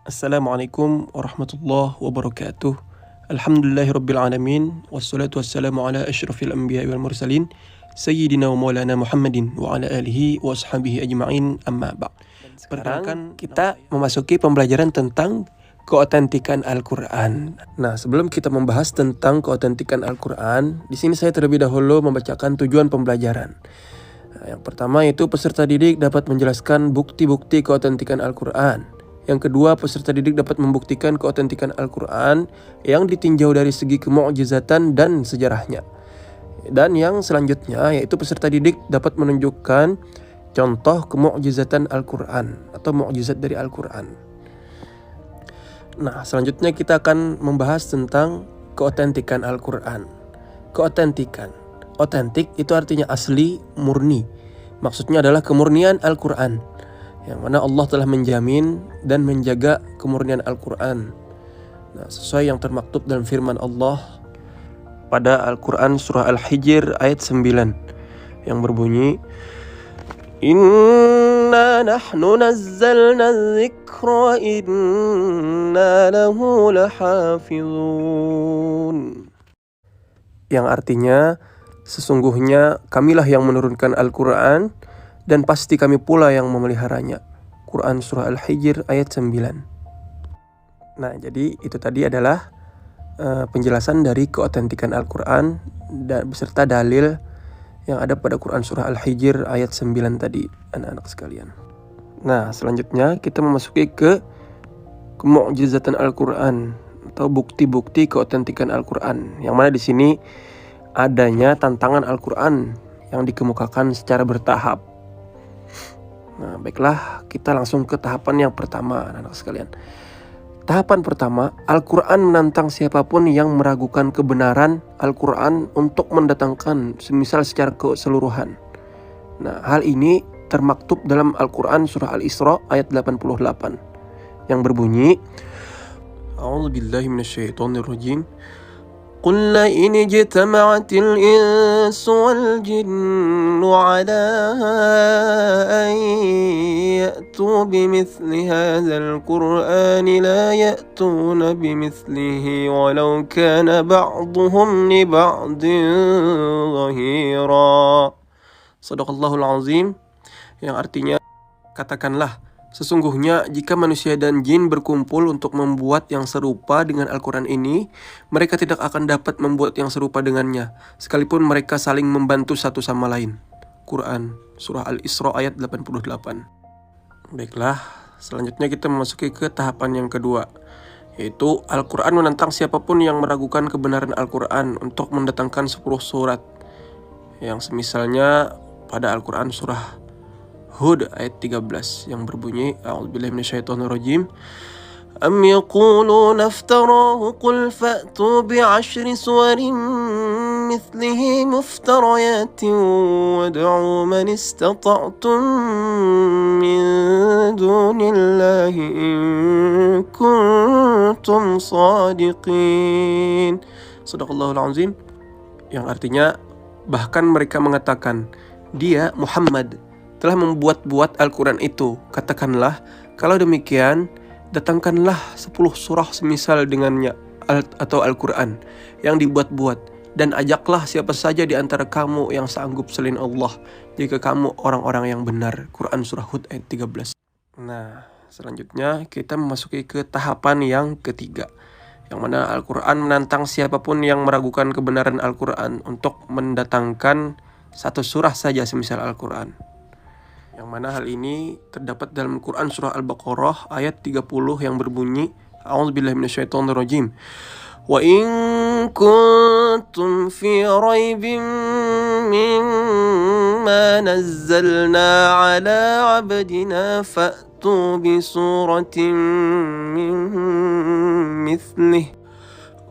Assalamualaikum warahmatullahi wabarakatuh. Alhamdulillahirabbil alamin wassalatu wassalamu ala asyrafil anbiya'i wal mursalin sayyidina wa maulana Muhammadin wa ala alihi wa ashabihi ajma'in amma ba'd. Sekarang kita memasuki pembelajaran tentang keotentikan Al-Qur'an. Nah, sebelum kita membahas tentang keotentikan Al-Qur'an, di sini saya terlebih dahulu membacakan tujuan pembelajaran. Yang pertama yaitu peserta didik dapat menjelaskan bukti-bukti keotentikan Al-Qur'an. Yang kedua, peserta didik dapat membuktikan keotentikan Al-Quran yang ditinjau dari segi kemu'jizatan dan sejarahnya. Dan yang selanjutnya yaitu peserta didik dapat menunjukkan contoh kemu'jizatan Al-Quran atau mu'jizat dari Al-Quran. Nah, selanjutnya kita akan membahas tentang keotentikan Al-Quran. Keotentikan. Otentik itu artinya asli, murni. Maksudnya adalah kemurnian Al-Quran, yang mana Allah telah menjamin dan menjaga kemurnian Al-Quran. Nah, sesuai yang termaktub dalam firman Allah pada Al-Quran surah Al-Hijr ayat 9 yang berbunyi, Inna nahnu nazzalna dzikra wa inna lahu lahafizun. Yang artinya, sesungguhnya kamilah yang menurunkan Al-Quran dan pasti kami pula yang memeliharanya. Quran surah Al-Hijr ayat 9. Nah, jadi itu tadi adalah penjelasan dari keotentikan Al-Quran dan beserta dalil yang ada pada Quran surah Al-Hijr ayat 9 tadi, anak-anak sekalian. Nah, selanjutnya kita memasuki ke kemu'jizatan Al-Quran atau bukti-bukti keotentikan Al-Quran, yang mana di sini adanya tantangan Al-Quran yang dikemukakan secara bertahap. Nah, baiklah, kita langsung ke tahapan yang pertama, anak-anak sekalian. Tahapan pertama, Al-Quran menantang siapapun yang meragukan kebenaran Al-Quran untuk mendatangkan semisal secara keseluruhan. Nah, hal ini termaktub dalam Al-Quran surah Al-Isra ayat 88 yang berbunyi, A'udzubillahi minasyaitonirrajim. قل إن اجتمعت الإنس والجن على أن يأتوا بمثل هذا القرآن لا يأتون بمثله ولو كان بعضهم لبعض ظهيرا. Shadaqallahul Azim, yang artinya, katakanlah, sesungguhnya jika manusia dan jin berkumpul untuk membuat yang serupa dengan Al-Quran ini, mereka tidak akan dapat membuat yang serupa dengannya, sekalipun mereka saling membantu satu sama lain. Quran surah Al-Isra ayat 88. Baiklah, selanjutnya kita memasuki ke tahapan yang kedua, yaitu Al-Quran menantang siapapun yang meragukan kebenaran Al-Quran untuk mendatangkan 10 surat, yang semisalnya pada Al-Quran surah Hud ayat 13 yang berbunyi, A'udzubillahi minasyaitonirrajim. Am yaquluna iftarahu qul fa'tu bi'ashri suwarin mithlihi muftariyatin wad'u man istata'tum min dunillahi in kuntum shadiqin. Shadaqallahul Azim, yang artinya, bahkan mereka mengatakan, dia Muhammad telah membuat-buat Al-Quran itu. Katakanlah, kalau demikian, datangkanlah 10 surah semisal dengannya atau Al-Quran yang dibuat-buat, dan ajaklah siapa saja di antara kamu yang sanggup selain Allah, jika kamu orang-orang yang benar. Quran surah Hud ayat 13. Nah, selanjutnya kita memasuki ke tahapan yang ketiga, yang mana Al-Quran menantang siapapun yang meragukan kebenaran Al-Quran untuk mendatangkan satu surah saja semisal Al-Quran, yang mana hal ini terdapat dalam Quran surah Al-Baqarah ayat 30 yang berbunyi, A'udzubillahi minasyaitonirrajim. Wa in kuntum fi raibin mimma nazzalna ala 'abdina fa'tu bi suratin min mithlih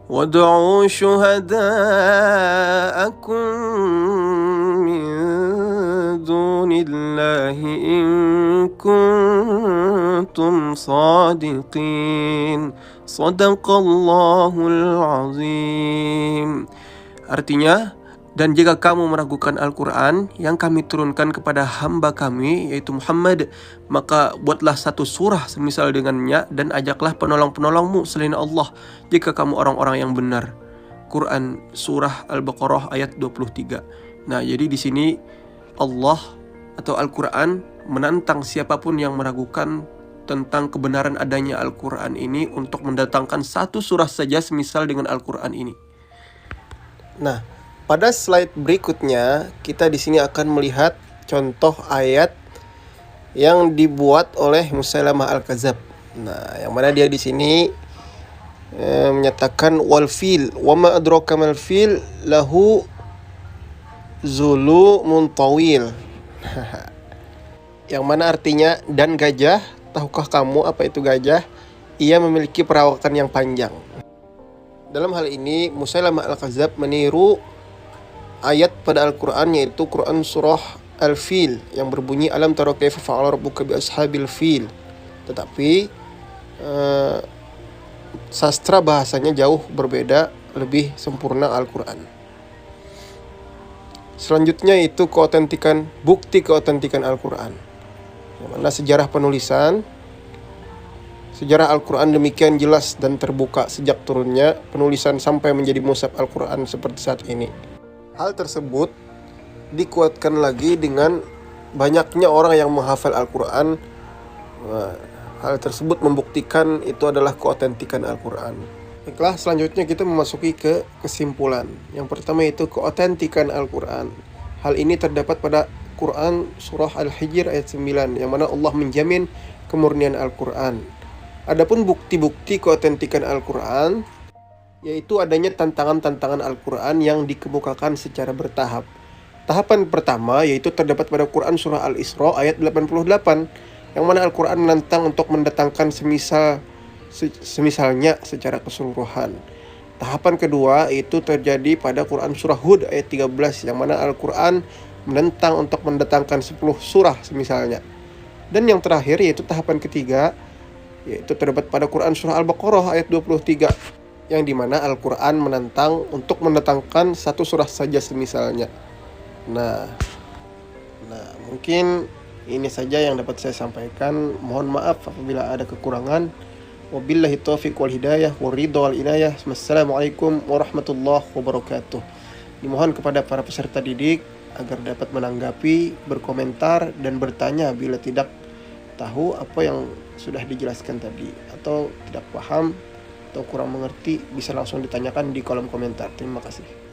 wad'u syuhada'akum min dunillahi in kuntum shadiqin. Shadaqallahul Azim. Artinya, Dan jika kamu meragukan Al-Quran yang kami turunkan kepada hamba kami, yaitu Muhammad, maka buatlah satu surah semisal dengannya dan ajaklah penolong-penolongmu selain Allah jika kamu orang-orang yang benar. Quran Surah Al-Baqarah ayat 23. Nah, jadi di sini Allah atau Al-Quran menantang siapapun yang meragukan tentang kebenaran adanya Al-Quran ini untuk mendatangkan satu surah saja semisal dengan Al-Quran ini. Nah, pada slide berikutnya kita di sini akan melihat contoh ayat yang dibuat oleh Musailamah Al-Kadzab. Nah, yang mana dia di sini menyatakan wal fil wa ma adraka mal fil lahu zulu muntawil. Yang mana artinya, dan gajah, tahukah kamu apa itu gajah? Ia memiliki perawakan yang panjang. Dalam hal ini Musailamah Al-Kadzab meniru ayat pada Al-Quran, yaitu Quran Surah Al-Fil yang berbunyi alam tara kaifa fa'ala rabbuka bi ashabil fil. Tetapi sastra bahasanya jauh berbeda, lebih sempurna Al-Quran. Selanjutnya itu bukti keotentikan Al-Quran. Yang mana sejarah Al-Quran demikian jelas dan terbuka sejak turunnya penulisan sampai menjadi mushaf Al-Quran seperti saat ini. Hal tersebut dikuatkan lagi dengan banyaknya orang yang menghafal Al-Quran. Hal tersebut membuktikan itu adalah keotentikan Al-Quran. Baiklah, selanjutnya kita memasuki ke kesimpulan. Yang pertama itu keotentikan Al-Quran. Hal ini terdapat pada Quran Surah Al-Hijr ayat 9, yang mana Allah menjamin kemurnian Al-Quran. Adapun bukti-bukti keotentikan Al-Quran, yaitu adanya tantangan-tantangan Al-Quran yang dikemukakan secara bertahap. Tahapan pertama yaitu terdapat pada Quran Surah Al-Isra ayat 88, yang mana Al-Quran menantang untuk mendatangkan semisalnya secara keseluruhan. Tahapan kedua itu terjadi pada Quran Surah Hud ayat 13, yang mana Al-Quran menentang untuk mendatangkan 10 surah semisalnya. Dan yang terakhir yaitu tahapan ketiga, yaitu terdapat pada Quran Surah Al-Baqarah ayat 23, yang dimana Al-Quran menantang untuk mendatangkan satu surah saja semisalnya. Nah, mungkin ini saja yang dapat saya sampaikan. Mohon maaf apabila ada kekurangan. Wabillahi taufiq wal hidayah wal ridha wal inayah. Wassalamualaikum warahmatullahi wabarakatuh. Dimohon kepada para peserta didik agar dapat menanggapi, berkomentar, dan bertanya bila tidak tahu apa yang sudah dijelaskan tadi, atau tidak paham atau kurang mengerti, bisa langsung ditanyakan di kolom komentar. Terima kasih.